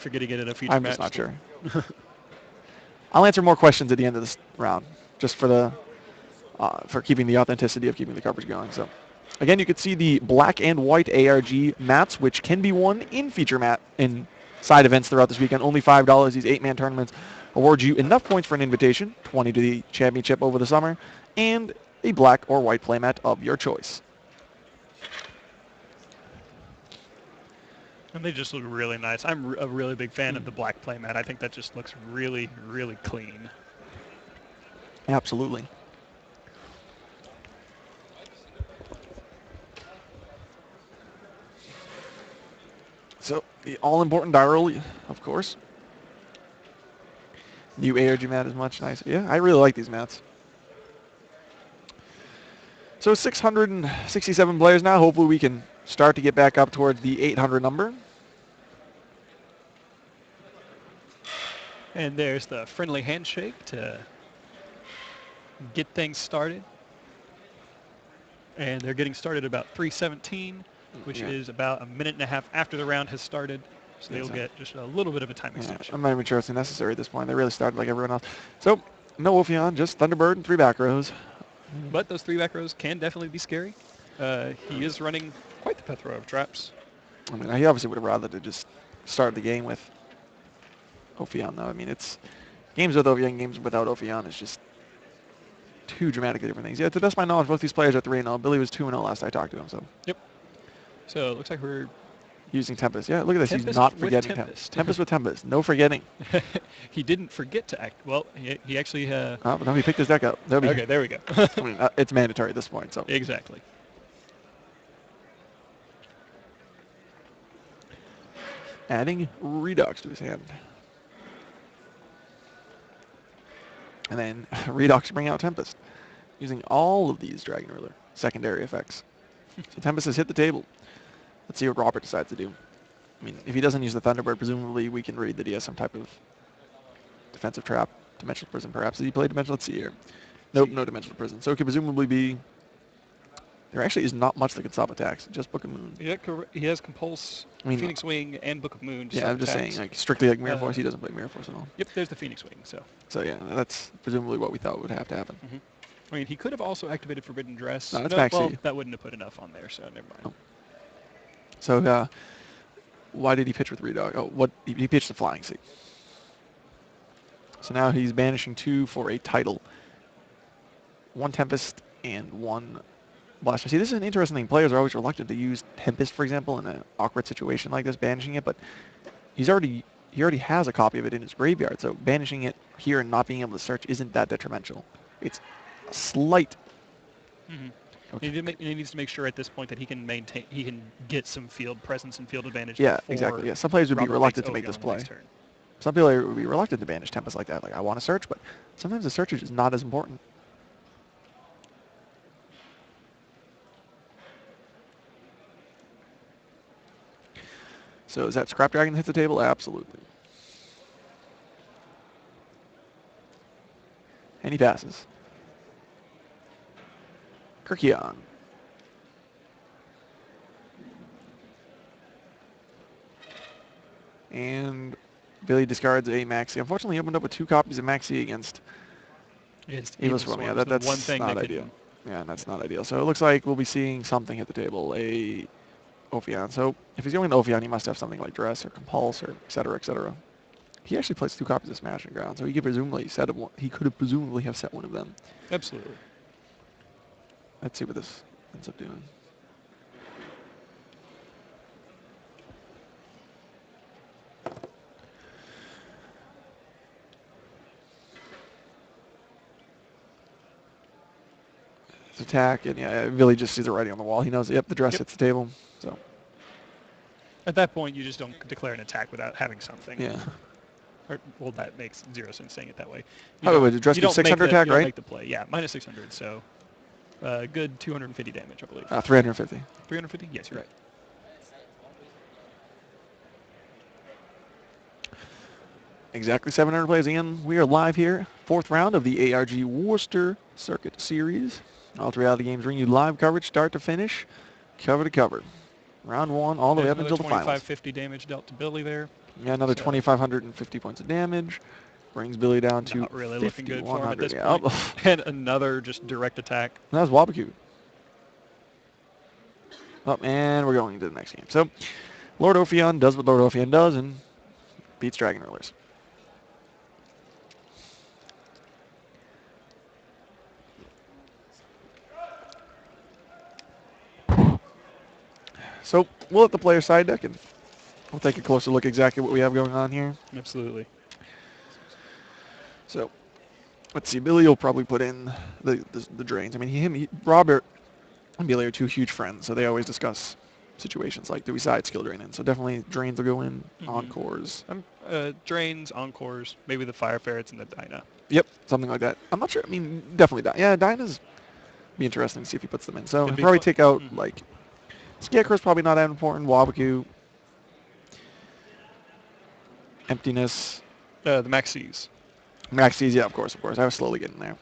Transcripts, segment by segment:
forgetting it in a future I'm match. just not sure. I'll answer more questions at the end of this round, just for keeping the authenticity of keeping the coverage going. So, again, you can see the black and white ARG mats, which can be won in feature mat in side events throughout this weekend. Only $5. These 8-man tournaments award you enough points for an invitation, 20 to the championship over the summer, and a black or white playmat of your choice. And they just look really nice. I'm a really big fan of the black playmat. I think that just looks really, really clean. Absolutely. So, the all-important die roll, of course. New ARG mat is much nicer. Yeah, I really like these mats. So 667 players now. Hopefully we can start to get back up towards the 800 number. And there's the friendly handshake to get things started. And they're getting started about 3:17, which is about a minute and a half after the round has started. So they'll get just a little bit of a time extension. I'm not even sure it's necessary at this point. They really started like everyone else. So no Ophion, just Thunderbird and 3 back rows. But those 3 back rows can definitely be scary. He is running quite the plethora of traps. I mean, he obviously would have rather to just start the game with Ophion, though. I mean, it's games with Ophion, games without Ophion is just two dramatically different things. Yeah, to the best of my knowledge, both these players are 3-0. Billy was 2-0 last I talked to him. So. Yep. So it looks like we're using Tempest. Yeah, look at this. Tempest He's not forgetting Tempest. Tempest with Tempest. No forgetting. He didn't forget to act. Well, he actually... oh, but no, he picked his deck up. Okay, there we go. I mean, it's mandatory at this point. So exactly. Adding Redox to his hand. And then Redox bring out Tempest. Using all of these Dragon Ruler secondary effects. So Tempest has hit the table. Let's see what Robert decides to do. I mean, if he doesn't use the Thunderbird, presumably we can read that he has some type of defensive trap. Dimensional Prison, perhaps. Did he play Dimensional? Let's see here. Nope, no Dimensional Prison. So it could presumably be... There actually is not much that can stop attacks. Just Book of Moon. Yeah, he has Compulse, Phoenix Wing, and Book of Moon to yeah, I'm just saying, like, strictly like Mirror Force, he doesn't play Mirror Force at all. Yep, there's the Phoenix Wing, so... So yeah, that's presumably what we thought would have to happen. Mm-hmm. I mean, he could have also activated Forbidden Dress. No, that's well, that wouldn't have put enough on there, so never mind. Oh. So, why did he pitch with Redog? Oh, he pitched the Flying Sea. So now he's banishing 2 for a title. 1 Tempest and 1 Blaster. See, this is an interesting thing. Players are always reluctant to use Tempest, for example, in an awkward situation like this, banishing it, but he already has a copy of it in his graveyard, so banishing it here and not being able to search isn't that detrimental. It's a slight... Mm-hmm. Okay. He needs to make sure at this point that he can get some field presence and field advantage. Yeah, exactly. Yeah, some players would be reluctant to make this play. Some people would be reluctant to banish Tempest like that. Like, I want to search, but sometimes the search is just not as important. So is that Scrap Dragon hit the table? Absolutely. And he passes. Kirkion. And Billy discards a Maxi. Unfortunately, he opened up with 2 copies of Maxi against Evil Swarm. Yeah, that's one thing not ideal. Yeah, that's not ideal. So it looks like we'll be seeing something hit the table, a Ophion. So if he's going to Ophion, he must have something like Dress or Compulse or et cetera, et cetera. He actually plays 2 copies of Smashing Ground, so he could presumably he could have presumably have set one of them. Absolutely. Let's see what this ends up doing. His attack, and yeah, Billy just sees it writing on the wall. He knows, yep, the Dress hits the table. So at that point, you just don't declare an attack without having something. Yeah. Or, well, that makes 0 sense saying it that way. Oh, wait, the Dress do 600 attack, right? Make the play. Yeah, minus 600, so good 250 damage, I believe. 350. 350? Yes, you're right. Exactly 700 plays in. We are live here. 4th round of the ARG Worcester Circuit Series. Ultra Reality Games bring you live coverage, start to finish, cover to cover. Round 1, all the way up until the finals. 2550 damage dealt to Billy there. Yeah, another So 2,550 points of damage. Brings Billy down to not really looking good for him at 5,100. this Yeah. point. And another just direct attack. That was Wabakoo. Oh, and we're going into the next game. So, Lord Ophion does what Lord Ophion does and beats Dragon Rulers. So, we'll let the player side deck and we'll take a closer look exactly what we have going on here. Absolutely. So, let's see. Billy will probably put in the drains. I mean, Robert and Billy are two huge friends, so they always discuss situations like, do we side skill drain in? So definitely drains will go in, encores. Drains, encores, maybe the fire ferrets and the Dyna. Yep, something like that. I'm not sure. I mean, definitely Dyna. Yeah, Dyna's be interesting to see if he puts them in. So he'll probably take out, like, Scarecrow's probably not that important. Wabakoo. Emptiness. The Maxis. Maxis, yeah, of course. I was slowly getting there.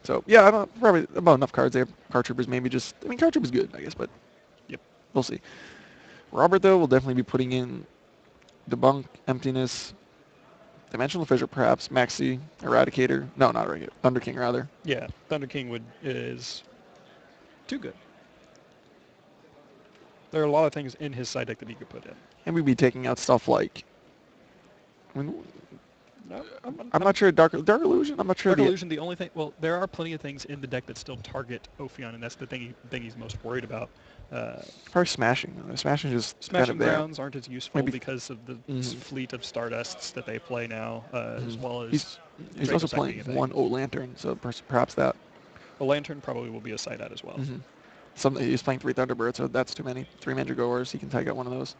So, yeah, I'm probably about enough cards there. Card Troopers maybe just... I mean, Card Troopers good, I guess, but... Yep. We'll see. Robert, though, will definitely be putting in Debunk, Emptiness, Dimensional Fissure, perhaps, Maxi, Eradicator. No, not Eradicator. Thunder King, rather. Yeah, Thunder King is too good. There are a lot of things in his side deck that he could put in. And we'd be taking out stuff like... I mean, No, I'm not sure. Dark Illusion? I'm not sure. Dark Illusion, the only thing... Well, there are plenty of things in the deck that still target Ophion, and that's the thing he's most worried about. Probably Smashing. Smashing is Smashing kind of Grounds aren't as useful because of the fleet of Stardusts that they play now, as well as... He's also playing one O Lantern, so perhaps that. A Lantern probably will be a side out as well. He's playing 3 Thunderbirds, so that's too many. 3 Mandragoras, he can take out one of those.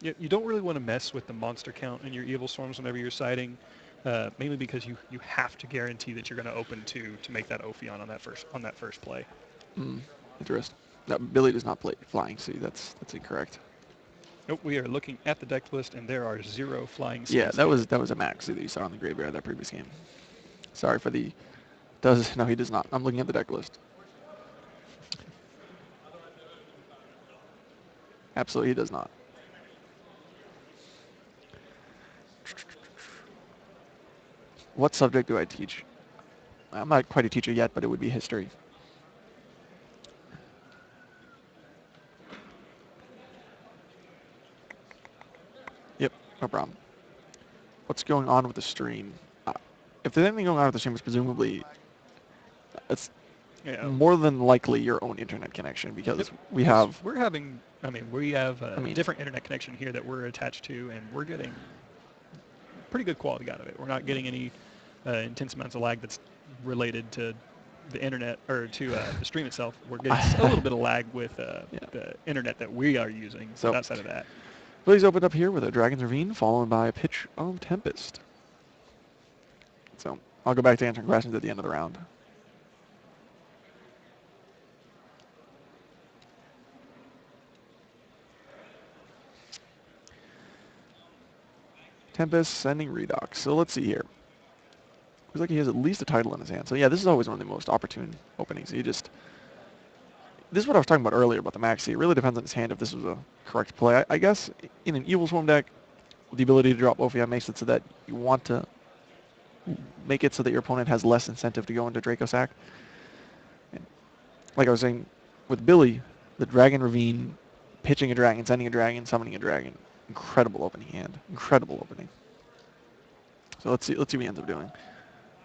You don't really want to mess with the monster count in your Evil Storms whenever you're siding, mainly because you have to guarantee that you're going to open 2 to make that Ophion on that first play. Interesting. Billy does not play Flying Sea. That's incorrect. Nope, we are looking at the deck list, and there are 0 Flying Seas. Yeah, that was a Maxi that you saw on the graveyard that previous game. Sorry for the... No, he does not. I'm looking at the deck list. Absolutely, he does not. What subject do I teach? I'm not quite a teacher yet, but it would be history. Yep, no problem. What's going on with the stream? If there's anything going on with the stream, it's presumably more than likely your own internet connection because we have a different internet connection here that we're attached to, and we're getting pretty good quality out of it. We're not getting any intense amounts of lag that's related to the internet or to the stream itself. We're getting a little bit of lag with the internet that we are using. So outside of that, Billy's opened up here with a Dragon's Ravine, followed by a pitch of Tempest. So I'll go back to answering questions at the end of the round. Tempest sending Redox. So let's see here. Looks like he has at least a title in his hand. So yeah, this is always one of the most opportune openings. This is what I was talking about earlier about the Maxi. It really depends on his hand if this was a correct play. I guess in an Evil Swarm deck, the ability to drop Ophion makes it so that you want to make it so that your opponent has less incentive to go into Draco Sack. And like I was saying, with Billy, the Dragon Ravine, pitching a dragon, sending a dragon, summoning a dragon, incredible opening hand. Incredible opening. So let's see what he ends up doing.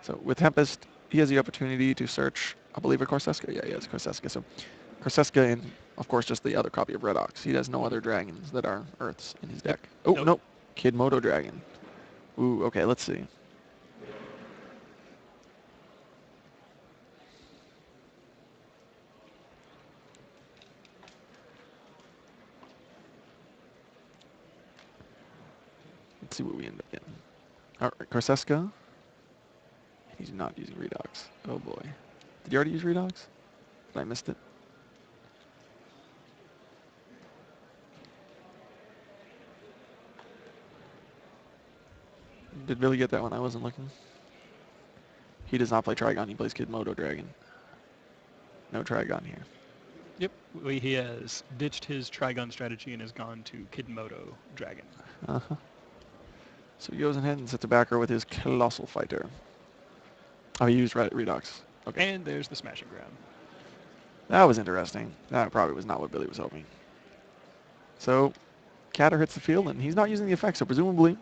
So with Tempest, he has the opportunity to search, I believe, a Corseska. Yeah, he has Corseska. So Corseska and, of course, just the other copy of Redox. He has no other dragons that are Earths in his deck. Oh, nope. Kid Moto Dragon. Ooh, okay, let's see. Let's see what we end up getting. All right, Corseska. He's not using Redox. Oh, boy. Did you already use Redox? Did I missed it? Did Billy get that one? I wasn't looking. He does not play Trigon. He plays Kid Moto Dragon. No Trigon here. Yep, he has ditched his Trigon strategy and has gone to Kidmodo Dragon. Uh-huh. So he goes ahead and sets a back row with his Colossal Fighter. Oh, he used Redux. Okay. And there's the Smashing Ground. That was interesting. That probably was not what Billy was hoping. So, Catter hits the field, and he's not using the effect, so presumably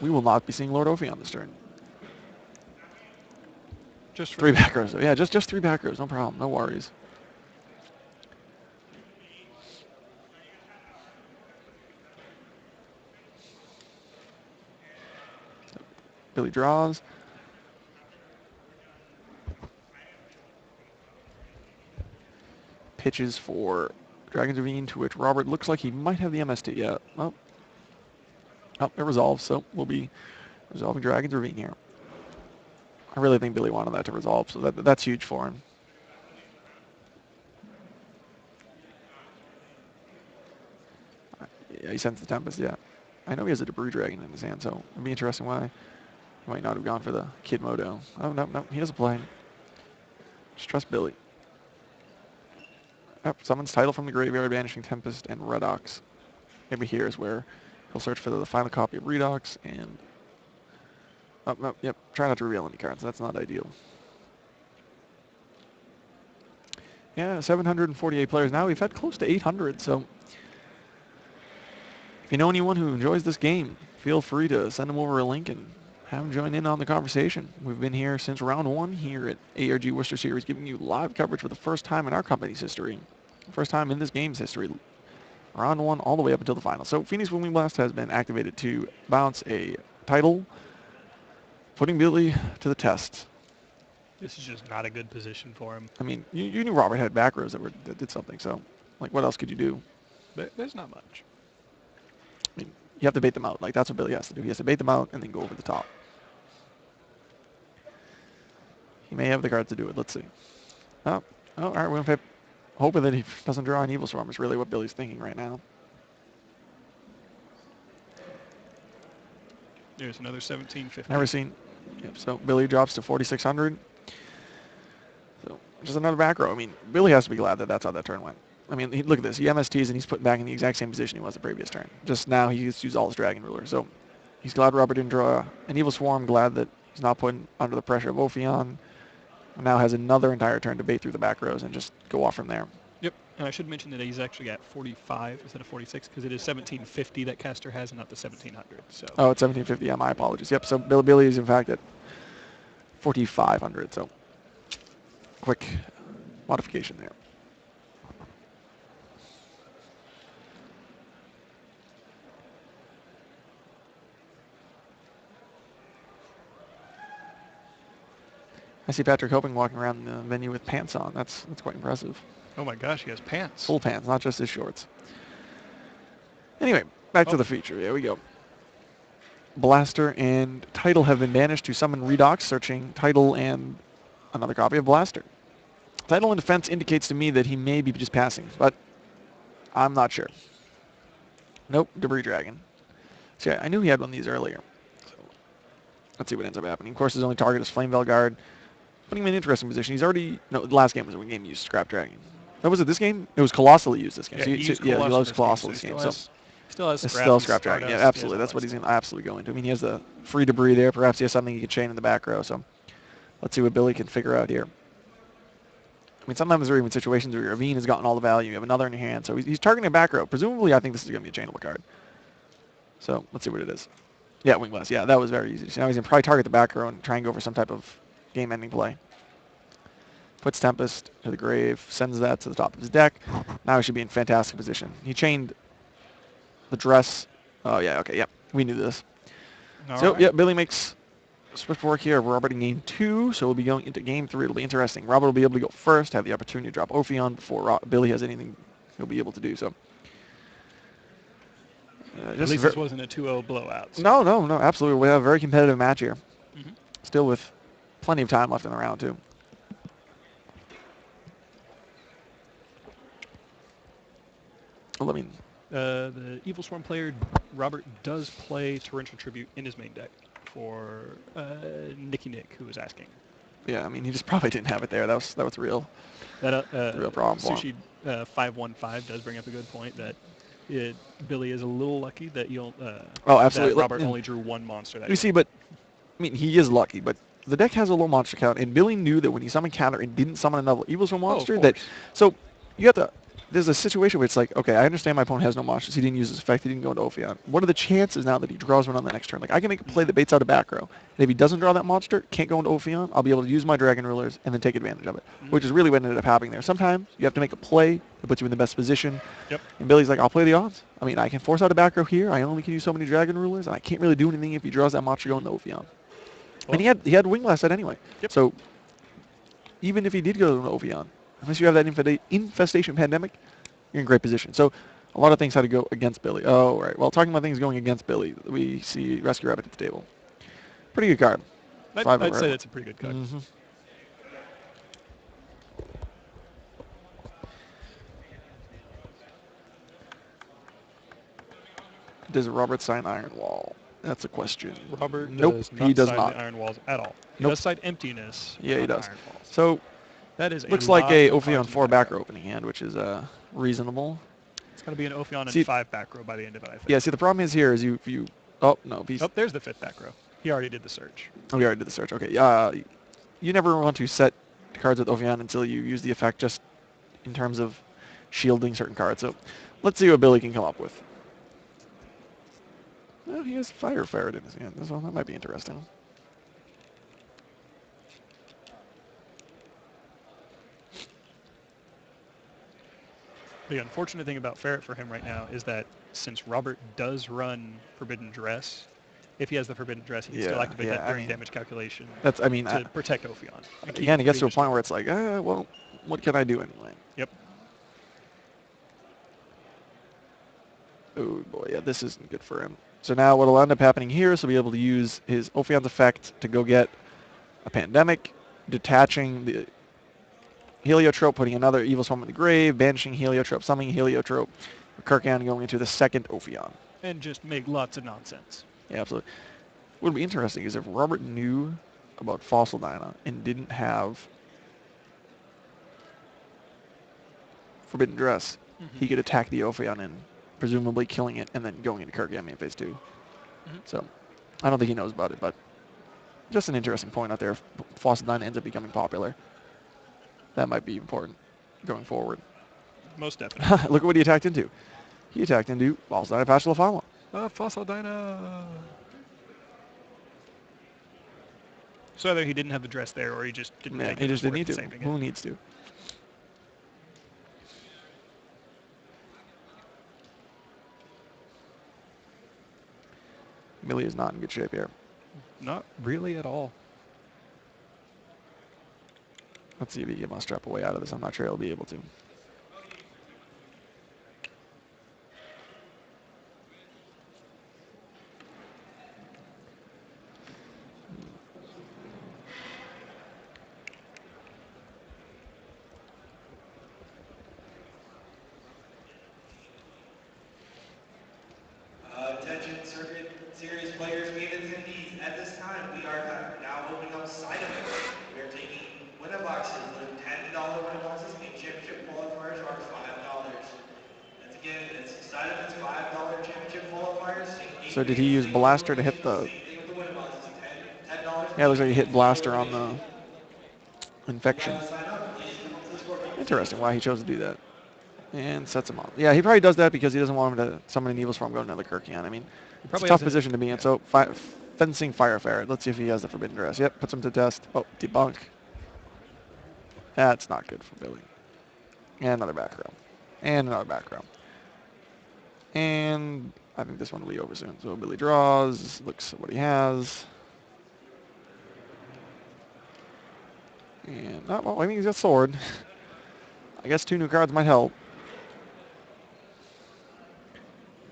we will not be seeing Lord Ophion this turn. Just 3 back rows. Yeah, just 3 back rows. No problem. No worries. Billy draws. Pitches for Dragon's Ravine, to which Robert looks like he might have the MST. Yeah. Oh, it resolves, so we'll be resolving Dragon's Ravine here. I really think Billy wanted that to resolve, so that's huge for him. Yeah, he sends the Tempest, yeah. I know he has a Debris Dragon in his hand, so it'd be interesting why he might not have gone for the Kidmodo. Oh, no, he has a play. Just trust Billy. Yep, summons Title from the graveyard, banishing Tempest and Redox. Maybe here is where he'll search for the final copy of Redox and... Oh, no, yep, try not to reveal any cards. That's not ideal. Yeah, 748 players now. We've had close to 800, so... If you know anyone who enjoys this game, feel free to send them over a link and have them join in on the conversation. We've been here since round 1 here at ARG Worcester Series, giving you live coverage for the first time in our company's history. First time in this game's history. Round 1 all the way up until the final. So Phoenix Booming Blast has been activated to bounce a title, putting Billy to the test. This is just not a good position for him. I mean, you knew Robert had back rows that did something, so like what else could you do? But there's not much. I mean, you have to bait them out. Like, that's what Billy has to do. He has to bait them out and then go over the top. He may have the cards to do it. Let's see. Oh, all right. We're going to hoping that he doesn't draw an Evil Swarm is really what Billy's thinking right now. There's another 1750. Never seen. Yep, so Billy drops to 4,600. So just another back row. I mean, Billy has to be glad that that's how that turn went. I mean, look at this. He MSTs and he's put back in the exact same position he was the previous turn. Just now he gets to use all his Dragon Ruler. So he's glad Robert didn't draw an Evil Swarm. Glad that he's not put under the pressure of Ophion. Now has another entire turn to bait through the back rows and just go off from there. Yep, and I should mention that he's actually at 45 instead of 46 because it is 1750 that Caster has and not the 1700. So. Oh, it's 1750. Yeah, my apologies. Yep, so Billy is in fact at 4,500. So quick modification there. I see Patrick Hoping walking around the venue with pants on. That's quite impressive. Oh my gosh, he has pants. Full pants, not just his shorts. Anyway, back to the feature. Here we go. Blaster and Title have been banished to summon Redox, searching Title and another copy of Blaster. Title in defense indicates to me that he may be just passing, but I'm not sure. Nope, Debris Dragon. See, I knew he had one of these earlier. So let's see what ends up happening. Of course, his only target is Flame Velguard. Putting him in an interesting position. He's already... No, the last game was when game used Scrap Dragon. No, was it this game? It was Colossally used this game. Yeah, he loves Colossal this game. Still has Scrap Dragon. Yeah, absolutely. That's what he's going to absolutely go into. I mean, he has the free Debris there. Perhaps he has something he can chain in the back row. So let's see what Billy can figure out here. I mean, sometimes there are even situations where your Ravine has gotten all the value. You have another in your hand. So he's targeting a back row. Presumably, I think this is going to be a chainable card. So let's see what it is. Yeah, Wing Blast. Yeah, that was very easy. So now he's going to probably target the back row and try and go for some type of game-ending play. Puts Tempest to the grave, sends that to the top of his deck. Now he should be in fantastic position. He chained the dress. Oh, yeah, okay, yep. We knew this. So, yeah, Billy makes swift work here of Robert in game 2, so we'll be going into game 3. It'll be interesting. Robert will be able to go first, have the opportunity to drop Ophion before Billy has anything he'll be able to do. So, at least this wasn't a 2-0 blowout. So. No, absolutely. We have a very competitive match here. Mm-hmm. Still with plenty of time left in the round, too. Well, I mean... the Evil Swarm player, Robert, does play Torrential Tribute in his main deck for Nicky Nick, who was asking. Yeah, I mean, he just probably didn't have it there. That was real. That The real problem for him. Sushi 515 does bring up a good point that Billy is a little lucky that Oh, that absolutely. Robert only drew one monster that You see, but I mean, he is lucky, but the deck has a low monster count, and Billy knew that when he summoned counter and didn't summon another Evil Swarm monster, so you have to. There's a situation where it's like, okay, I understand my opponent has no monsters. He didn't use his effect. He didn't go into Ophion. What are the chances now that he draws one on the next turn? Like, I can make a play that baits out a back row. And if he doesn't draw that monster, can't go into Ophion, I'll be able to use my Dragon Rulers and then take advantage of it, which is really what ended up happening there. Sometimes you have to make a play that puts you in the best position. Yep. And Billy's like, I'll play the odds. I mean, I can force out a back row here. I only can use so many Dragon Rulers, and I can't really do anything if he draws that monster going into Ophion. Well, And he had Wing Blast set anyway. Yep. So even if he did go to an Ovion, unless you have that infestation pandemic, you're in great position. So a lot of things had to go against Billy. Oh, right. Well, talking about things going against Billy, we see Rescue Rabbit at the table. Pretty good card. I'd say that's a pretty good card. Mm-hmm. Does Robert sign Iron Wall? That's a question. Robert he does not. The Iron Walls at all. He Nope. does cite Emptiness. Yeah, he does. Iron Walls. So that is looks like a lot Ophion of 4 back row opening hand, which is reasonable. It's going to be an Ophion and 5 back row by the end of it, I think. Yeah, see, the problem is here is you oh, no. Oh, there's the 5th back row. He already did the search. Oh, he already did the search. Okay. You never want to set cards with Ophion until you use the effect just in terms of shielding certain cards. So let's see what Billy can come up with. Well, he has Fire Ferret in his hand. That might be interesting. The unfortunate thing about Ferret for him right now is that since Robert does run Forbidden Dress, if he has the Forbidden Dress, he can still activate that during damage calculation to protect Ophion. Again, it gets to a point where it's like, well, what can I do anyway? Yep. Oh, boy, yeah, this isn't good for him. So now what will end up happening here is he'll be able to use his Ophion's effect to go get a Pandemic, detaching the Heliotrope, putting another Evil Swarm in the grave, banishing Heliotrope, summoning Heliotrope, Kirkan going into the second Ophion. And just make lots of nonsense. Yeah, absolutely. What would be interesting is if Robert knew about Fossil Dyna and didn't have Forbidden Dress, he could attack the Ophion and presumably killing it and then going into Kirkan in phase 2. So I don't think he knows about it, but just an interesting point out there. If Fossil Dyna ends up becoming popular, that might be important going forward. Most definitely. Look at what he attacked into. He attacked into Fossil Dyna Patch Lafama. Fossil Dyna. So either he didn't have the dress there or he just didn't think he just didn't need to. saving it. Who needs to? Billy is not in good shape here. Not really at all. Let's see if he can strap a way out of this. I'm not sure he'll be able to. Attention Circuit Series players, main attendees. At this time, we are now opening up side events. We are taking winner boxes. The $10 winner boxes and championship qualifiers are $5. That's again, it's side events, $5 championship qualifiers. So did he use Blaster to hit the... Yeah, it looks like he hit Blaster on the infection. Interesting why he chose to do that. And sets him up. Yeah, he probably does that because he doesn't want him to summon an Evil Swarm going to another Kirkian. I mean, it's a tough position to be in. So, fencing Fire Ferret. Let's see if he has the Forbidden Dress. Yep, puts him to test. Oh, debunk. That's not good for Billy. And another back row. And another back row. And I think this one will be over soon. So Billy draws, looks at what he has. And, well, I mean, he's got Sword. I guess 2 new cards might help.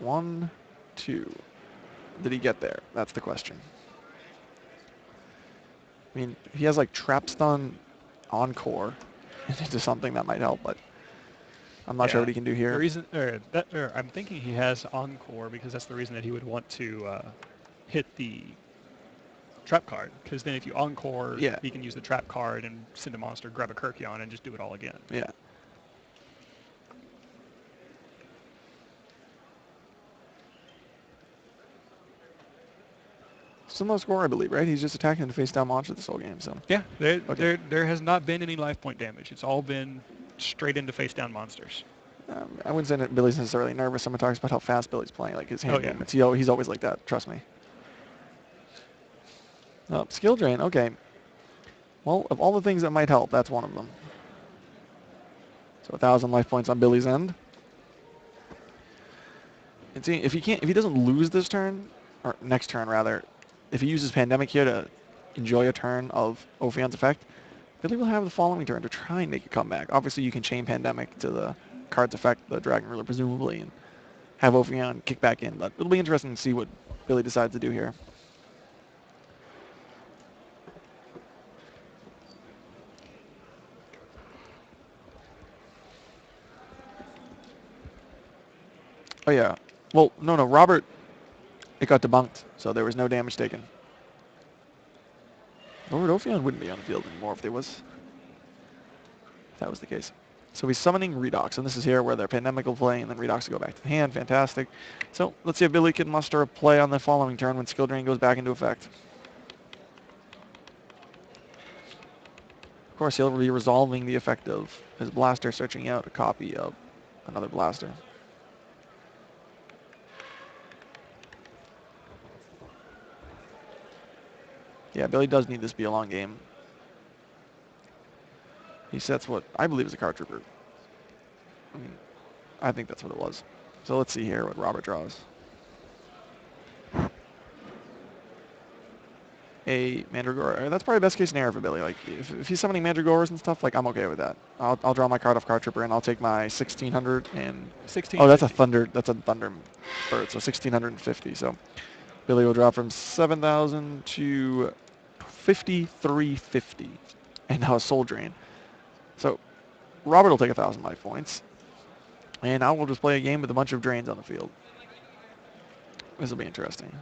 1, 2. Did he get there? That's the question. I mean, he has like Trap Stun Encore into something that might help, but I'm not sure what he can do here. The reason, I'm thinking he has Encore because that's the reason that he would want to hit the trap card, because then if you encore, Yeah. you can use the trap card and send a monster, grab a Kirkion, and just do it all again. Yeah. Similar score, I believe, right? He's just attacking the face-down monster this whole game, so. Yeah, Okay. there has not been any life point damage. It's all been straight into face-down monsters. I wouldn't say that Billy's necessarily nervous. Someone talks about how fast Billy's playing, like his hand yeah. movements. He's always like that, trust me. Oh, skill drain, okay. Well, of all the things that might help, that's one of them. So 1,000 life points on Billy's end. And see, if he doesn't lose this turn, or next turn rather, if he uses Pandemic here to enjoy a turn of Ophion's effect, Billy will have the following turn to try and make a comeback. Obviously, you can chain Pandemic to the card's effect, the Dragon Ruler presumably, and have Ophion kick back in. But it'll be interesting to see what Billy decides to do here. Oh yeah. Well, no, Robert, it got debunked, so there was no damage taken. Lord Ophion wouldn't be on the field anymore if that was the case. So he's summoning Redox, and this is here where their Pandemic will play, and then Redox will go back to the hand. Fantastic. So let's see if Billy can muster a play on the following turn when Skill Drain goes back into effect. Of course, he'll be resolving the effect of his blaster, searching out a copy of another blaster. Yeah, Billy does need this to be a long game. He sets what I believe is a card trooper. I think that's what it was. So let's see here what Robert draws. A Mandragora. That's probably best case scenario for Billy. Like if he's summoning Mandragoras and stuff, like I'm okay with that. I'll draw my card off Card Trooper and I'll take my 1600 and 16. Oh, that's a Thunder Bird, so 1650. So Billy will drop from 7,000 to 5350, and now a Soul Drain. So Robert will take 1,000 life points, and I will just play a game with a bunch of drains on the field. This will be interesting.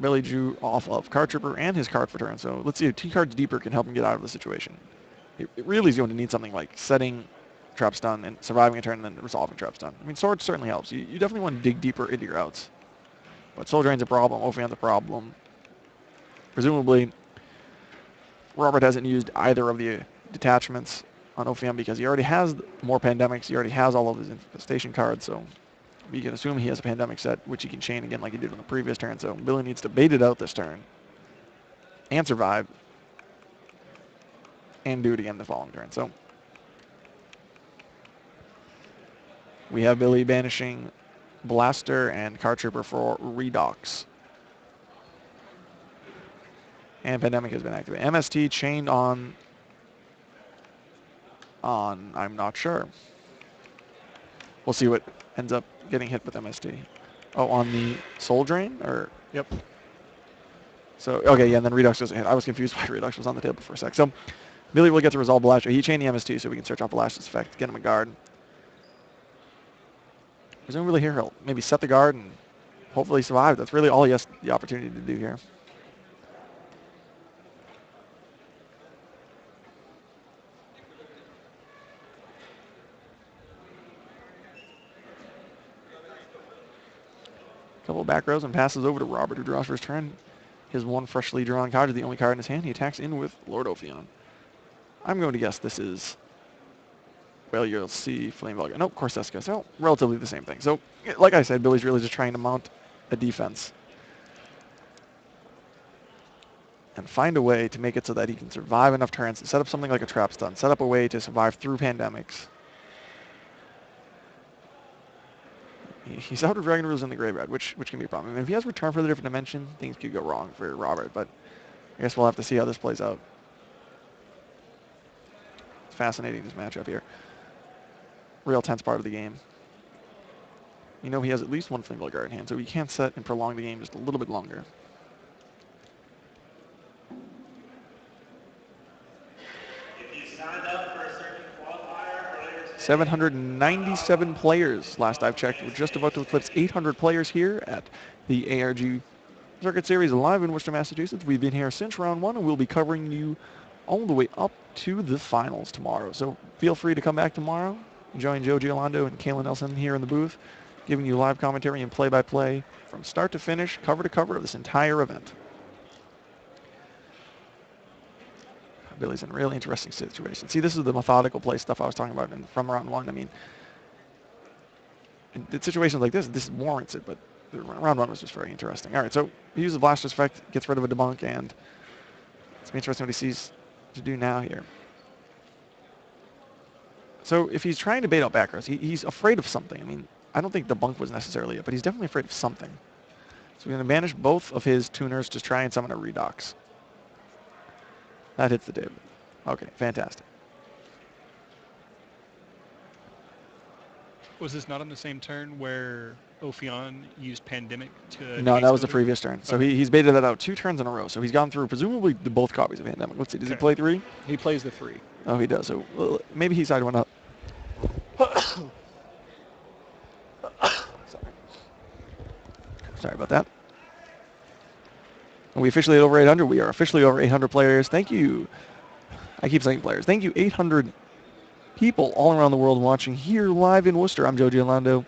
Billy drew off of Card Trooper and his card for turn, so let's see if 2 cards deeper can help him get out of the situation. It really is going to need something like setting Trap Stun and surviving a turn and then resolving Trap Stun. I mean, Sword certainly helps. You definitely want to dig deeper into your outs. But Soul Drain's a problem, Ophion's a problem. Presumably, Robert hasn't used either of the detachments on Ophion because he already has more Pandemics, he already has all of his Infestation cards, so we can assume he has a Pandemic set, which he can chain again like he did on the previous turn. So Billy needs to bait it out this turn and survive and do it again the following turn. So we have Billy banishing Blaster and Card Trooper for Redox. And Pandemic has been activated. MST chained on I'm not sure. We'll see what ends up getting hit with MST. Oh, on the Soul Drain? Or Yep. So, okay, yeah, and then Redox doesn't hit. I was confused why Redox was on the table for a sec. So, Billy will get to resolve Blaster. He chained the MST so we can search off Blaster's effect, get him a guard. Presumably here he'll maybe set the guard and hopefully survive. That's really all he has the opportunity to do here. Couple of back rows and passes over to Robert, who draws for his turn. His one freshly drawn card is the only card in his hand. He attacks in with Lord Ophion. I'm going to guess this is, well, you'll see Flame Vulgar. Nope, Corseska. So relatively the same thing. So, like I said, Billy's really just trying to mount a defense and find a way to make it so that he can survive enough turns to set up something like a Trap Stun, set up a way to survive through Pandemics. He's out of Dragon Rules in the graveyard, which can be a problem. I mean, if he has Return for the Different Dimension, things could go wrong for Robert, but I guess we'll have to see how this plays out. It's fascinating, this matchup here. Real tense part of the game. You know he has at least one Flame Guard in hand, so he can set and prolong the game just a little bit longer. If you signed up for a certain qualifier earlier today, 797 players, last I've checked. We're just about to eclipse 800 players here at the ARG Circuit Series live in Worcester, Massachusetts. We've been here since round 1, and we'll be covering you all the way up to the finals tomorrow. So feel free to come back tomorrow. Join Joe Giolando and Kayla Nelson here in the booth, giving you live commentary and play-by-play from start to finish, cover to cover of this entire event. Billy's in a really interesting situation. See, this is the methodical play stuff I was talking about from round 1. I mean, in situations like this warrants it, but round 1 was just very interesting. All right, so he uses the Blaster's effect, gets rid of a debunk, and it's interesting what he sees to do now here. So if he's trying to bait out back rows, he's afraid of something. I mean, I don't think debunk was necessarily it, but he's definitely afraid of something. So we're going to banish both of his tuners to try and summon a Redox. That hits the David. Okay, fantastic. Was this not on the same turn where Ophion used Pandemic to... No, that was the previous turn. So he's baited that out 2 turns in a row. So he's gone through presumably both copies of Pandemic. Let's see, does he play 3? He plays the 3. Oh, he does. So maybe he sided one up. Sorry about that. And we officially at over 800. We are officially over 800 players. Thank you. I keep saying players. Thank you, 800 people all around the world watching here live in Worcester. I'm Joe Giolando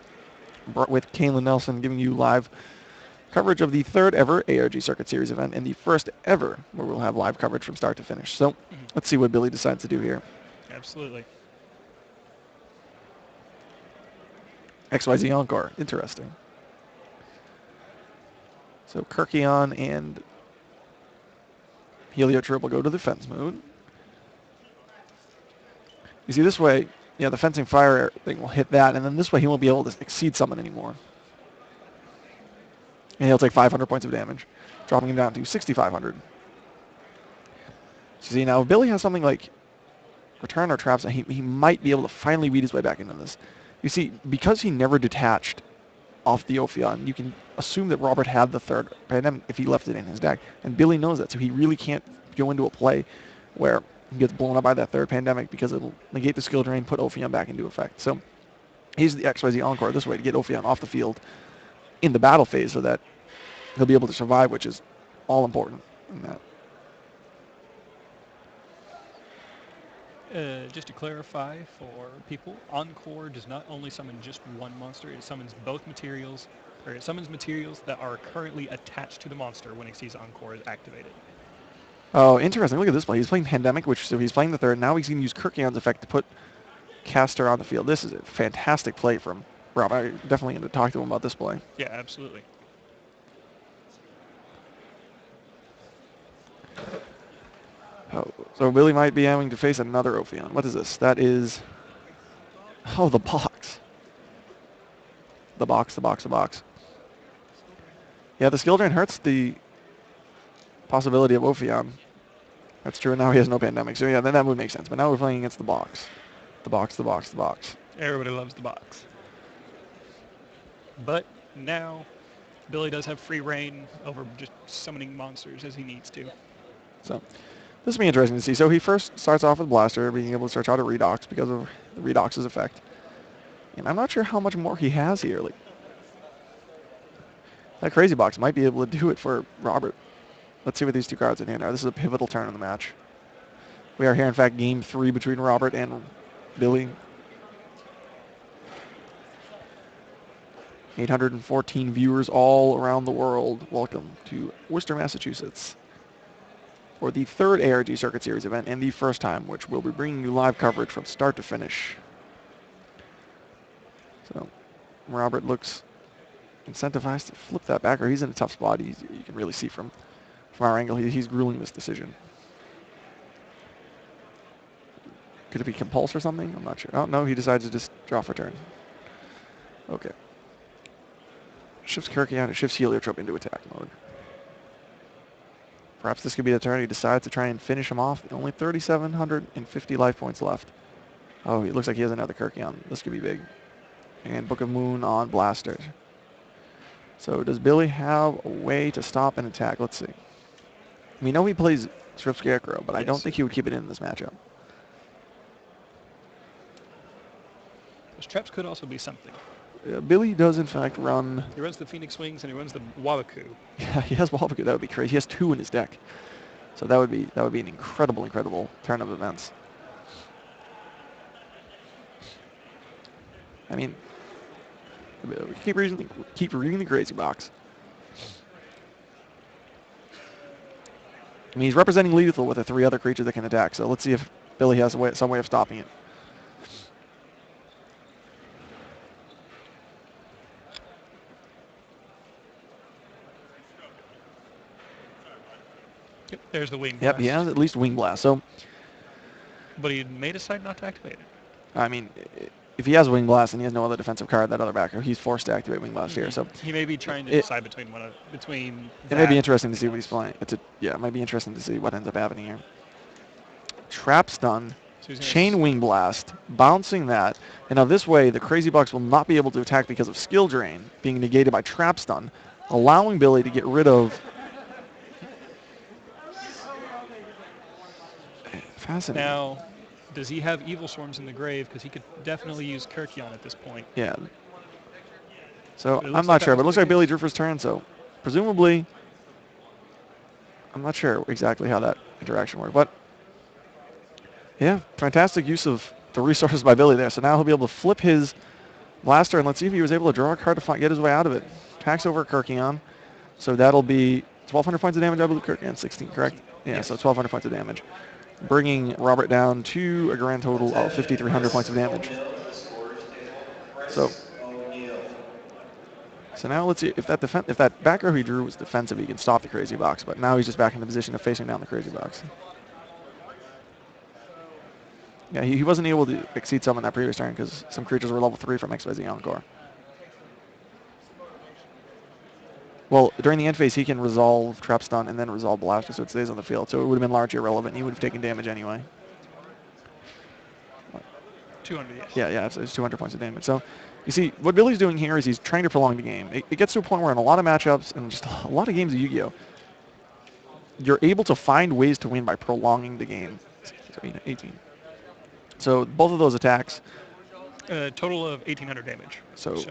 with Kayla Nelson, giving you live coverage of the 3rd ever ARG Circuit Series event and the 1st ever where we'll have live coverage from start to finish. So let's see what Billy decides to do here. Absolutely. XYZ Encore. Interesting. So Kirkion and Heliotrope will go to the defense mode. You see, this way, yeah, the fencing fire thing will hit that, and then this way he won't be able to exceed summon anymore. And he'll take 500 points of damage, dropping him down to 6,500. So see, now if Billy has something like Return or Traps, he might be able to finally weed his way back into this. You see, because he never detached off the Ophion, you can assume that Robert had the 3rd Pandemic if he left it in his deck, and Billy knows that, so he really can't go into a play where he gets blown up by that 3rd Pandemic because it'll negate the skill drain, put Ophion back into effect. So he's the XYZ Encore this way to get Ophion off the field in the battle phase so that he'll be able to survive, which is all important in that. Just to clarify for people, Encore does not only summon just one monster, it summons both materials, or it summons materials that are currently attached to the monster when it sees Encore is activated. Oh, interesting. Look at this play. He's playing Pandemic, so he's playing the 3rd. Now he's going to use Kirkion's effect to put Caster on the field. This is a fantastic play from Rob. I'm definitely going to talk to him about this play. Yeah, absolutely. Oh, so Billy might be having to face another Ophion. What is this? That is... Oh, the box. The box. Yeah, the skill drain hurts the possibility of Ophion. That's true, and now he has no Pandemic. So yeah, then that would make sense. But now we're playing against the box. The box. Everybody loves the box. But now, Billy does have free reign over just summoning monsters as he needs to. So this will be interesting to see. So he first starts off with Blaster, being able to search out a Redox because of the Redox's effect. And I'm not sure how much more he has here. Like, that Crazy Box might be able to do it for Robert. Let's see what these 2 cards in hand are. This is a pivotal turn in the match. We are here, in fact, game 3 between Robert and Billy. 814 viewers all around the world. Welcome to Worcester, Massachusetts for the 3rd ARG Circuit Series event and the 1st time, which we'll be bringing you live coverage from start to finish. So Robert looks incentivized to flip that back, or he's in a tough spot. You can really see from our angle, he's grueling this decision. Could it be Compulse or something? I'm not sure. Oh, no, he decides to just draw for turn. Okay. Shifts Kirkion and shifts Heliotrope into attack mode. Perhaps this could be the turn he decides to try and finish him off. Only 3,750 life points left. Oh, it looks like he has another Kirkion. This could be big. And Book of Moon on Blaster. So does Billy have a way to stop an attack? Let's see. We know he plays Strip Scarecrow, but I don't think he would keep it in this matchup. Those traps could also be something. Billy does, in fact, run... He runs the Phoenix Wings, and he runs the Wabaku. Yeah, he has Wabaku. That would be crazy. He has 2 in his deck. So that would be an incredible turn of events. I mean, keep reading the crazy box. I mean, he's representing lethal with the 3 other creatures that can attack. So let's see if Billy has some way of stopping it. Yep, there's the Wing Blast. Yep, he has at least Wing Blast. So, but he may decide not to activate it. I mean, if he has Wing Blast and he has no other defensive card, that other backer, he's forced to activate Wing Blast here. So he may be trying to decide between it may be interesting to see what he's playing. It might be interesting to see what ends up happening here. Trap Stun, Chain Wing Blast, bouncing that, and now this way the Crazy Box will not be able to attack because of Skill Drain being negated by Trap Stun, allowing Billy to get rid of... Fascinating. Now, does he have Evil Swarms in the grave? Because he could definitely use Kirkion at this point. Yeah. So I'm not sure, but it looks like Billy drew for his turn, so presumably, I'm not sure exactly how that interaction worked, but yeah, fantastic use of the resources by Billy there. So now he'll be able to flip his blaster, and let's see if he was able to draw a card to get his way out of it. Attacks over Kirkion, so that'll be 1,200 points of damage, I believe. Kirkion 16, correct? Yeah, yes. So 1,200 points of damage, bringing Robert down to a grand total of 5,300 points of damage. So now let's see if that back row he drew was defensive, he can stop the Crazy Box, but now he's just back in the position of facing down the Crazy Box. Yeah, he wasn't able to exceed some in that previous turn because some creatures were level 3 from XYZ Encore. Well, during the end phase, he can resolve Trap Stun and then resolve Blaster, so it stays on the field. So it would have been largely irrelevant, and he would have taken damage anyway. 200, yes. Yeah, it's 200 points of damage. So you see, what Billy's doing here is he's trying to prolong the game. It gets to a point where in a lot of matchups and just a lot of games of Yu-Gi-Oh!, you're able to find ways to win by prolonging the game. 18. So both of those attacks. Total of 1,800 damage. So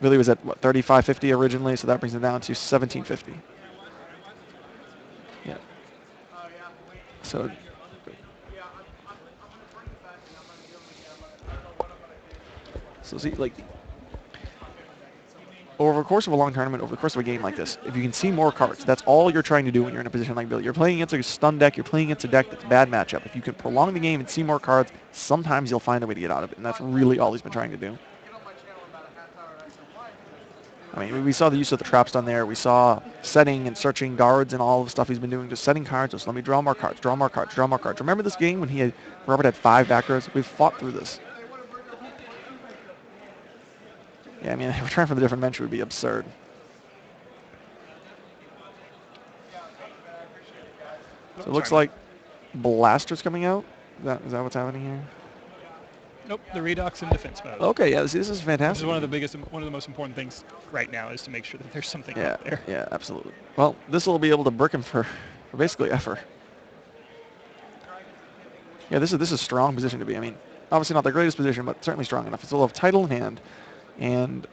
Billy was at, 3,550 originally, so that brings it down to 1,750. Yeah. So... So see, like, over the course of a long tournament, over the course of a game like this, if you can see more cards, that's all you're trying to do when you're in a position like Billy. You're playing against a stun deck, you're playing against a deck that's a bad matchup. If you can prolong the game and see more cards, sometimes you'll find a way to get out of it, and that's really all he's been trying to do. I mean, we saw the use of the Trap Stun there. We saw setting and searching guards and all the stuff he's been doing, just setting cards. Just let me draw more cards, draw more cards, draw more cards. Remember this game when Robert had 5 back rows? We've fought through this. Yeah, I mean, return from the different bench would be absurd. So it looks like Blaster's coming out. Is that what's happening here? Nope, the Redox in defense mode. Okay, yeah, this is fantastic. This is one of the most important things right now is to make sure that there's something out there. Yeah, absolutely. Well, this will be able to brick him for basically ever. Yeah, this is a strong position to be. I mean, obviously not the greatest position, but certainly strong enough. It's a little title in hand. And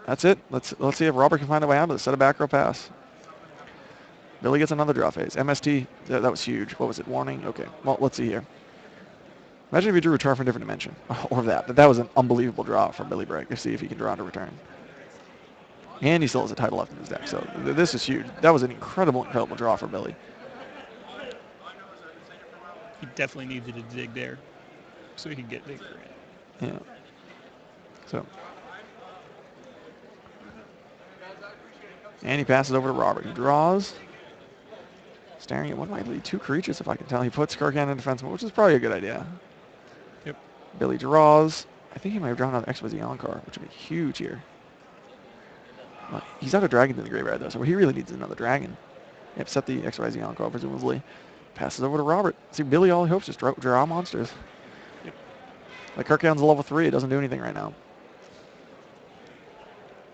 that's it. Let's see if Robert can find a way out of this. Set a back row pass. Billy gets another draw phase. MST, that was huge. What was it? Warning? Okay. Well, let's see here. Imagine if he drew Return from a Different Dimension. Or that. That was an unbelievable draw from Billy Bragg. Let's see if he can draw into Return. And he still has a title left in his deck. So this is huge. That was an incredible draw for Billy. He definitely needed to dig there so he can get bigger. Yeah. So, and he passes over to Robert. He draws, staring at what might lead 2 creatures, if I can tell. He puts Kirkion in defense mode, which is probably a good idea. Yep. Billy draws. I think he might have drawn another XYZ Encore, which would be huge here. Well, he's out of dragons in the graveyard, though, so he really needs another dragon. Yep, set the XYZ Encore, presumably. Passes over to Robert. See, Billy, all he hopes is draw monsters. Yep. Like Kirkion's a level 3. It doesn't do anything right now.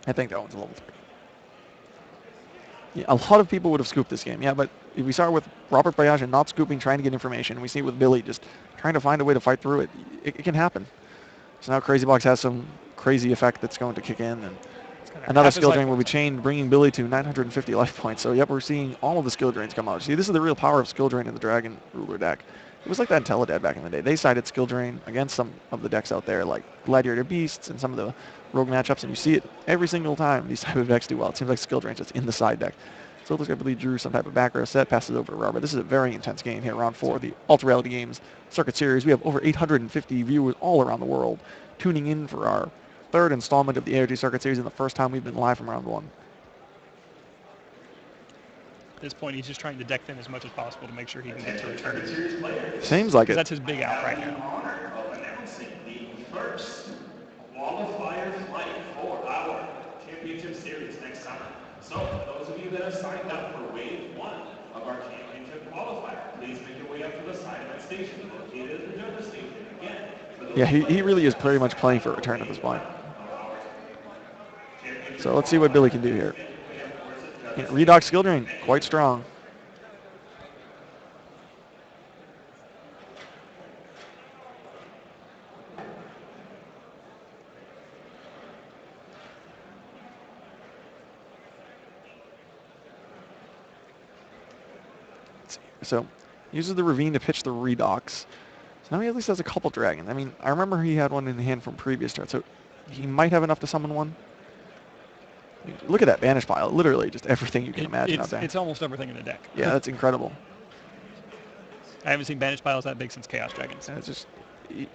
I think that one's a level 3. Yeah, a lot of people would have scooped this game. Yeah, but if we start with Robert Bayaja not scooping, trying to get information, and we see it with Billy just trying to find a way to fight through it, it can happen. So now Crazy Box has some crazy effect that's going to kick in. And Kinda another half his skill life drain will be points. chained, bringing Billy to 950 life points. So, yep, we're seeing all of the skill drains come out. See, this is the real power of skill drain in the Dragon Ruler deck. It was like that in Teledad back in the day. They sided skill drain against some of the decks out there, like Gladiator Beasts and some of the rogue matchups, and you see it every single time these type of decks do well. It seems like skill drain's just in the side deck. So it looks like Billy drew some type of back row set, passes over to Robert. This is a very intense game here, round 4 of the Ultra Reality Games Circuit Series. We have over 850 viewers all around the world tuning in for our third installment of the ARG Circuit Series and the first time we've been live from round 1. At this point, he's just trying to deck thin as much as possible to make sure he can get to return. Seems like it. That's his big out right now. Honor of announcing the first qualifier flight for our championship series next summer. So, for those of you that have signed up for wave 1 of our championship qualifier, please make your way up to the side event station located at the judges station. Again, yeah, he really is pretty much playing for a return at this point. So let's see what Billy can do here. Yeah, Redox skill drain, quite strong. So uses the Ravine to pitch the Redox. So now he at least has a couple dragons. I mean, I remember he had one in the hand from previous turn, so he might have enough to summon one. Look at that banish pile. Literally just everything you can imagine out there. It's almost everything in the deck. Yeah, that's incredible. I haven't seen banish piles that big since Chaos Dragons. And it's just,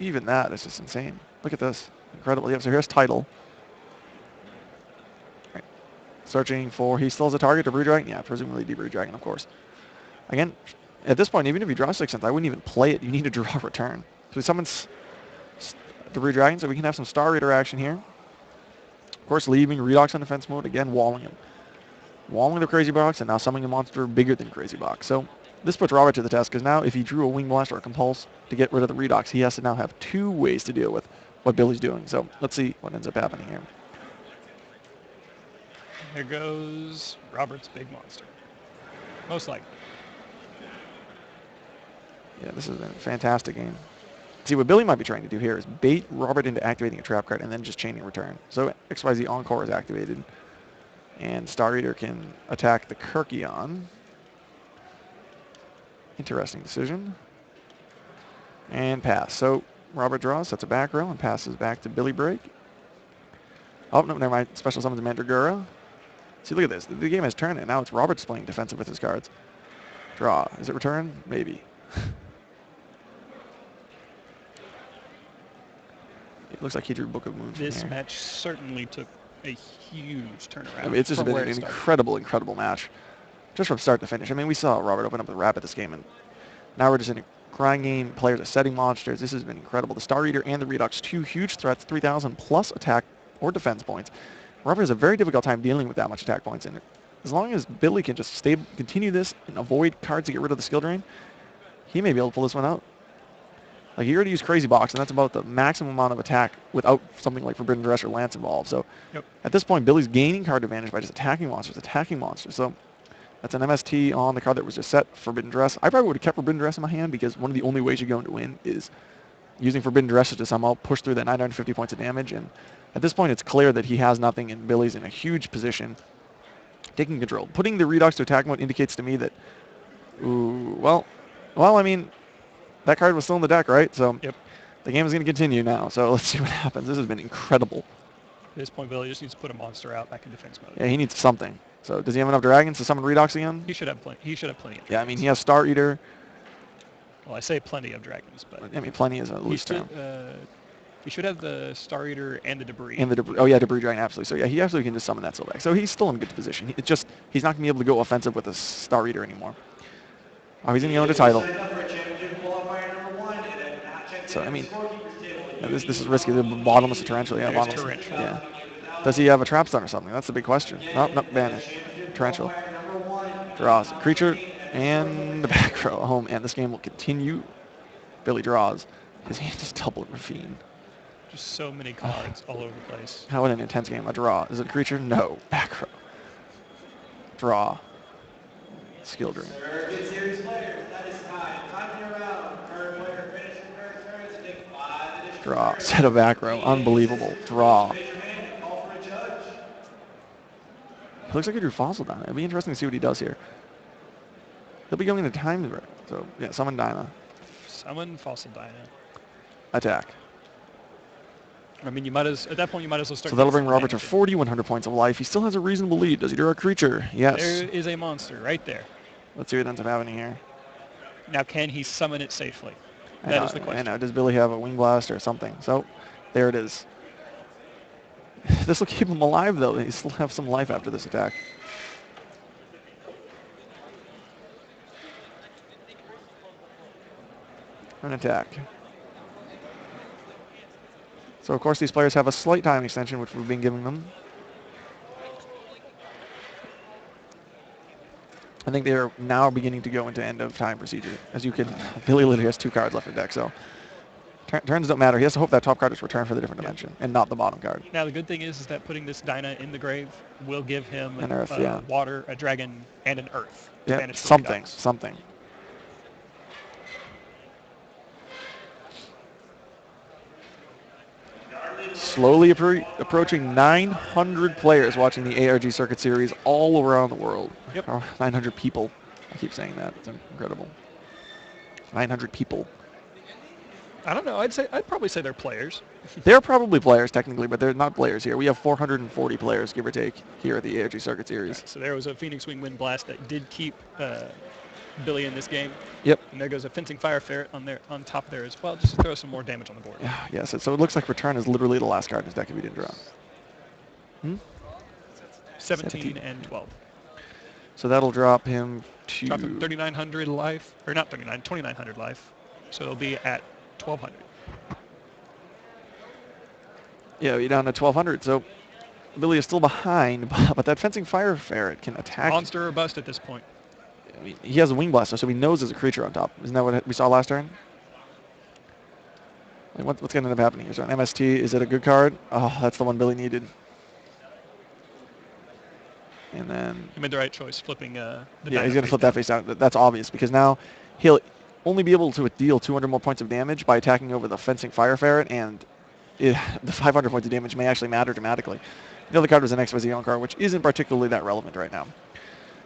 even that is just insane. Look at this. Incredible. Yeah, so here's Tidal. Right. Searching for, he still has a target to Brood Dragon? Yeah, presumably Brood Dragon, of course. Again, at this point, even if you draw 6 cents, I wouldn't even play it. You need to draw a return. So he summons the Brood Dragon, so we can have some Star Reader action here. Of course, leaving Redox on defense mode, again, walling him. Walling the Crazy Box, and now summoning a monster bigger than Crazy Box. So this puts Robert to the test, because now if he drew a Wing Blast or a Compulse to get rid of the Redox, he has to now have 2 ways to deal with what Billy's doing. So let's see what ends up happening here. There goes Robert's big monster. Most likely. Yeah, this is a fantastic game. See, what Billy might be trying to do here is bait Robert into activating a trap card and then just chaining return. So XYZ Encore is activated, and Star Eater can attack the Kirkion. Interesting decision. And pass. So Robert draws, sets a back row, and passes back to Billy Break. Oh, no, never mind. Special summons Mandragora. See, look at this. The game has turned, and now it's Robert's playing defensive with his cards. Draw. Is it return? Maybe. It looks like he drew Book of Moons. This match certainly took a huge turnaround. I mean, it's just been an incredible match. Just from start to finish. I mean, we saw Robert open up the Rapid this game, and now we're just in a grind game. Players are setting monsters. This has been incredible. The Star Eater and the Redox, 2 huge threats, 3,000 plus attack or defense points. Robert has a very difficult time dealing with that much attack points, and as long as Billy can just continue this and avoid cards to get rid of the skill drain, he may be able to pull this one out. Like, he already used Crazy Box, and that's about the maximum amount of attack without something like Forbidden Dress or Lance involved. So at this point, Billy's gaining card advantage by just attacking monsters. So that's an MST on the card that was just set, Forbidden Dress. I probably would have kept Forbidden Dress in my hand, because one of the only ways you're going to win is using Forbidden Dress to somehow push through that 950 points of damage. And at this point, it's clear that he has nothing, and Billy's in a huge position, taking control. Putting the Redox to attack mode indicates to me that, well, I mean, that card was still in the deck, right? So the game is going to continue now. So let's see what happens. This has been incredible. At this point, Billy just needs to put a monster out back in defense mode. Yeah, he needs something. So does he have enough dragons to summon Redox again? He should have plenty. He should have plenty of dragons. Yeah, I mean, he has Star Eater. Well, I say plenty of dragons, but I mean, plenty is a loose term. He should have the Star Eater and the Debris. Oh yeah, Debris Dragon, absolutely. So yeah, he absolutely can just summon that still back. So he's still in a good position. It's just he's not going to be able to go offensive with a Star Eater anymore. Oh, he's in the Owned title. So I mean, yeah, this is risky. The bottomless tarantula. Yeah, bottomless. Tarantula. Yeah. Does he have a trap stun or something? That's the big question. Nope, banish. Tarantula. Draws a creature and the back row home, and this game will continue. Billy draws. His hand is double Ravine. Just so many cards all over the place. How an intense game. A draw. Is it a creature? No. Back row. Draw. Skill drain. Good series players, that is time. Time in your round. Current player finishes current turns to take 5 additional Draw. Set a back row. Unbelievable. Draw. Raise your hand and call for a judge. It looks like he drew Fossil Dyna. It'd be interesting to see what he does here. He'll be going to time. So, yeah, summon Dyna. Summon Fossil Dyna. Attack. I mean, you might as at that point you might as well start. So that'll getting bring some Robert to damage in. 4,100 points of life. He still has a reasonable lead. Does he draw a creature? Yes. There is a monster right there. Let's see what ends up happening here. Now, can he summon it safely? That is the question. I know. Does Billy have a Wing Blast or something? So, there it is. This will keep him alive, though. He still have some life after this attack. An attack. So, of course, these players have a slight time extension, which we've been giving them. I think they are now beginning to go into end of time procedure. As you can, Billy literally has 2 cards left in deck, so turns don't matter. He has to hope that top card is returned for the different dimension and not the bottom card. Now, the good thing is that putting this Dyna in the grave will give him An earth, yeah. water, a dragon, and an earth. to Yeah, banish the something, Wingdogs. something. Slowly approaching 900 players watching the ARG Circuit Series all around the world. Yep. Oh, 900 people. I keep saying that. It's incredible. 900 people. I don't know. I'd probably say they're players. They're probably players technically, but they're not players here. We have 440 players, give or take, here at the ARG Circuit Series. Right, so there was a Phoenix Wing Wind Blast that did keep Billy in this game. Yep. And there goes a Fencing Fire Ferret on top there as well, just to throw some more damage on the board. Yes, so it looks like Return is literally the last card in his deck if he didn't draw. 17 and 12. So that'll drop him to... Drop him 3,900 life, or not 2,900 life. So it'll be at 1,200. Yeah, you're down to 1,200. So Billy is still behind, but that Fencing Fire Ferret can attack. Monster or bust at this point. I mean, he has a Wing Blaster, so he knows there's a creature on top. Isn't that what we saw last turn? Like what's going to end up happening here? So an MST, is it a good card? Oh, that's the one Billy needed. And then... He made the right choice, flipping the Yeah, he's Dyna going to face flip down. that face down. That's obvious, because now he'll only be able to deal 200 more points of damage by attacking over the Fencing Fire Ferret, and the 500 points of damage may actually matter dramatically. The other card was an Exposition card, which isn't particularly that relevant right now.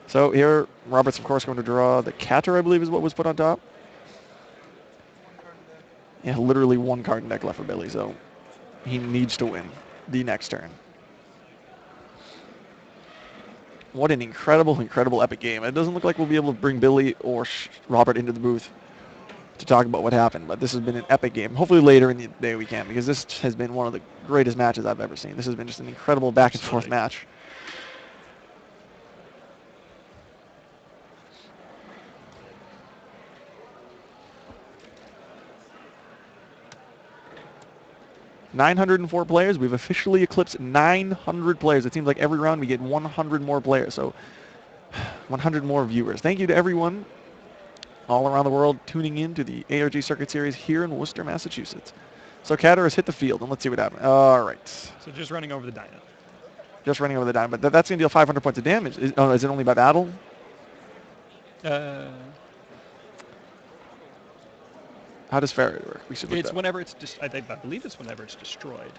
So here, Robert's, of course, going to draw the Catter, I believe is what was put on top. Yeah, literally 1 card in deck left for Billy, so he needs to win the next turn. What an incredible, incredible epic game. It doesn't look like we'll be able to bring Billy or Robert into the booth to talk about what happened, but this has been an epic game. Hopefully later in the day we can, because this has been one of the greatest matches I've ever seen. This has been just an incredible back and forth match. .904 players. We've officially eclipsed 900 players. It seems like every round we get 100 more players, so 100 more viewers. Thank you to everyone all around the world tuning in to the ARG Circuit Series here in Worcester, Massachusetts. So Catter has hit the field, and let's see what happens. All right. So just running over the Dyna. Just running over the Dyna, but that's going to deal 500 points of damage. Is it only by battle? How does Ferret work? We should look It's that. whenever it's I believe it's whenever it's destroyed.